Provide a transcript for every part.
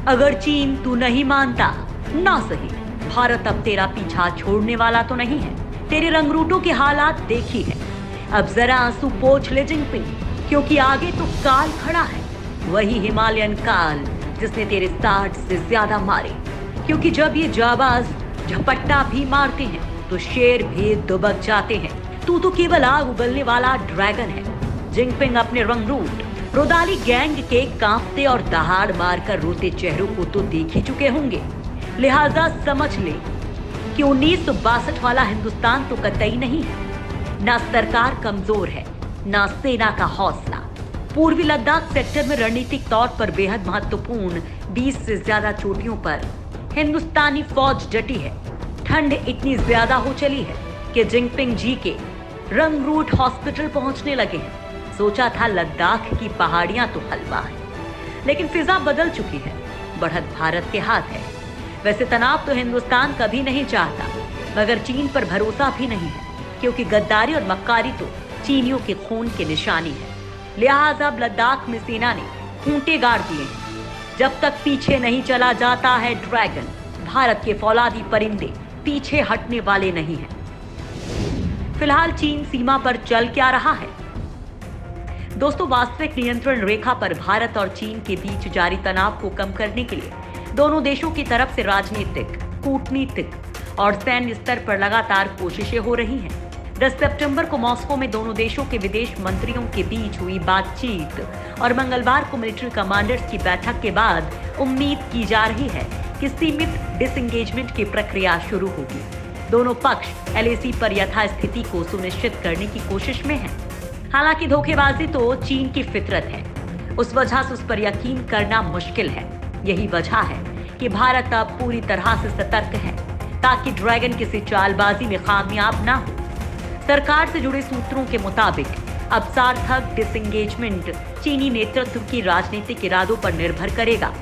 अगर चीन तू नहीं मानता ना सही, भारत अब तेरा पीछा छोड़ने वाला तो नहीं है। तेरे रंगरूटों के हालात देखी है। अब जरा आंसू पोंछ ले जिनपिंग, क्योंकि आगे तो काल खड़ा है, वही हिमालयन काल जिसने तेरे 60 से ज्यादा मारे। क्योंकि जब ये जाबाज झपट्टा भी मारते हैं तो शेर भी दुबक जाते हैं। तू तो केवल आग उगलने वाला ड्रैगन है। जिनपिंग अपने रंगरूट रोदाली गैंग के कांपते और दहाड़ मारकर रोते चेहरों को तो देख ही चुके होंगे। लिहाजा समझ ले कि 1962 वाला हिंदुस्तान तो कतई नहीं है। ना सरकार कमजोर है, ना सेना का हौसला। पूर्वी लद्दाख सेक्टर में रणनीतिक तौर पर बेहद महत्वपूर्ण 20 से ज्यादा चोटियों पर हिंदुस्तानी फौज डटी है। ठंड इतनी ज्यादा हो चली है कि जिनपिंग जी के रंगरूट हॉस्पिटल पहुंचने लगे हैं। सोचा था लद्दाख की पहाड़ियां तो हलवा है, लेकिन फिजा बदल चुकी है। बढ़त भारत के हाथ है। वैसे तनाव तो हिंदुस्तान कभी नहीं चाहता, मगर चीन पर भरोसा भी नहीं है, क्योंकि गद्दारी और मक्कारी तो चीनियों के खून की निशानी है। लिहाजा अब लद्दाख में सेना ने खूंटे गाड़ दिए हैं। जब तक पीछे नहीं चला जाता है ड्रैगन, भारत के फौलादी परिंदे पीछे हटने वाले नहीं हैं। फिलहाल चीन सीमा पर चल क्या रहा है? दोस्तों, वास्तविक नियंत्रण रेखा पर भारत और चीन के बीच जारी तनाव को कम करने के लिए दोनों देशों की तरफ से राजनीतिक, कूटनीतिक और सैन्य स्तर पर लगातार कोशिशें हो रही हैं। 10 सितंबर को मॉस्को में दोनों देशों के विदेश मंत्रियों के बीच हुई बातचीत और मंगलवार को मिलिट्री कमांडर्स की बैठक के बाद उम्मीद की जा रही है कि सीमित डिसएंगेजमेंट की प्रक्रिया शुरू होगी। दोनों पक्ष एलएसी पर यथास्थिति को सुनिश्चित करने की कोशिश में हैं। हालांकि धोखेबाजी तो चीन की फितरत है, उस वजह से उस पर यकीन करना मुश्किल है। यही वजह है कि भारत अब पूरी तरह से सतर्क है, ताकि ड्रैगन किसी चालबाजी में कामयाब ना हो। सरकार से जुड़े सूत्रों के मुताबिक अब सार्थक डिसएंगेजमेंट चीनी नेतृत्व की राजनीतिक इरादों पर निर्भर करेगा।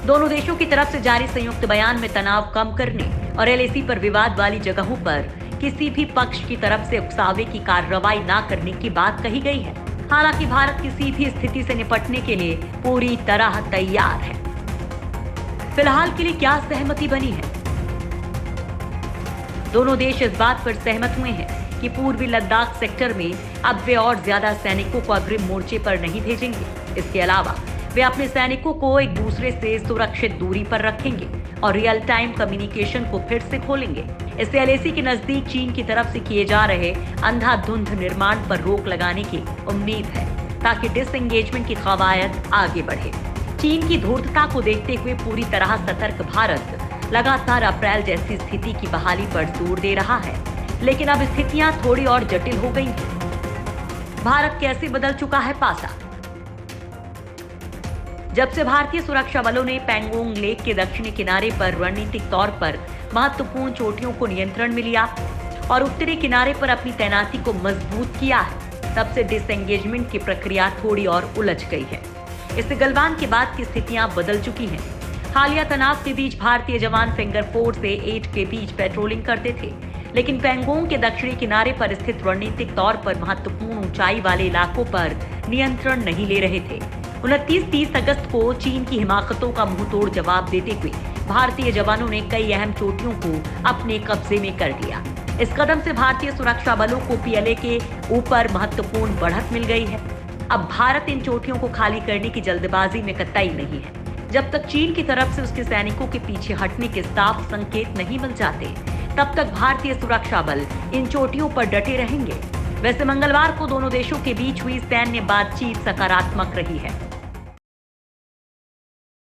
दोनों देशों की तरफ से जारी संयुक्त बयान में तनाव कम करने और एलएसी पर विवाद वाली जगहों पर किसी भी पक्ष की तरफ से उकसावे की कार्रवाई न करने की बात कही गई है। हालांकि भारत किसी भी स्थिति से निपटने के लिए पूरी तरह तैयार है। फिलहाल के लिए क्या सहमति बनी है? दोनों देश इस बात पर सहमत हुए हैं कि पूर्वी लद्दाख सेक्टर में अब वे और ज्यादा सैनिकों को अग्रिम मोर्चे पर नहीं भेजेंगे। इसके अलावा वे अपने सैनिकों को एक दूसरे से सुरक्षित दूरी पर रखेंगे और रियल टाइम कम्युनिकेशन को फिर से खोलेंगे। इससे एलएसी के नजदीक चीन की तरफ से किए जा रहे अंधाधुंध निर्माण पर रोक लगाने की उम्मीद है, ताकि डिसएंगेजमेंट की कवायद आगे बढ़े। चीन की धूर्तता को देखते हुए पूरी तरह सतर्क भारत लगातार अप्रैल जैसी स्थिति की बहाली पर जोर दे रहा है, लेकिन अब स्थितियां थोड़ी और जटिल हो गई हैं। भारत कैसे बदल चुका है पासा? जब से भारतीय सुरक्षा बलों ने पैंगोंग लेक के दक्षिणी किनारे पर रणनीतिक तौर पर महत्वपूर्ण चोटियों को नियंत्रण में लिया और उत्तरी किनारे पर अपनी तैनाती को मजबूत किया है, तब से डिसएंगेजमेंट की प्रक्रिया थोड़ी और उलझ गई है। इससे गलवान के बाद की स्थितियां बदल चुकी हैं। हालिया तनाव के बीच भारतीय जवान फिंगर 4 से 8 के बीच पेट्रोलिंग करते थे, लेकिन पैंगोंग के दक्षिणी किनारे पर स्थित रणनीतिक तौर पर महत्वपूर्ण ऊंचाई वाले इलाकों पर नियंत्रण नहीं ले रहे थे। 29-30 अगस्त को चीन की हिमाकतों का मुंहतोड़ जवाब देते हुए भारतीय जवानों ने कई अहम चोटियों को अपने कब्जे में कर लिया। इस कदम से भारतीय सुरक्षा बलों को पीएलए के ऊपर महत्वपूर्ण बढ़त मिल गई है। अब भारत इन चोटियों को खाली करने की जल्दबाजी में कतई नहीं है। जब तक चीन की तरफ से उसके सैनिकों के पीछे हटने के साफ संकेत नहीं मिल जाते, तब तक भारतीय सुरक्षा बल इन चोटियों पर डटे रहेंगे। वैसे मंगलवार को दोनों देशों के बीच हुई सैन्य बातचीत सकारात्मक रही है।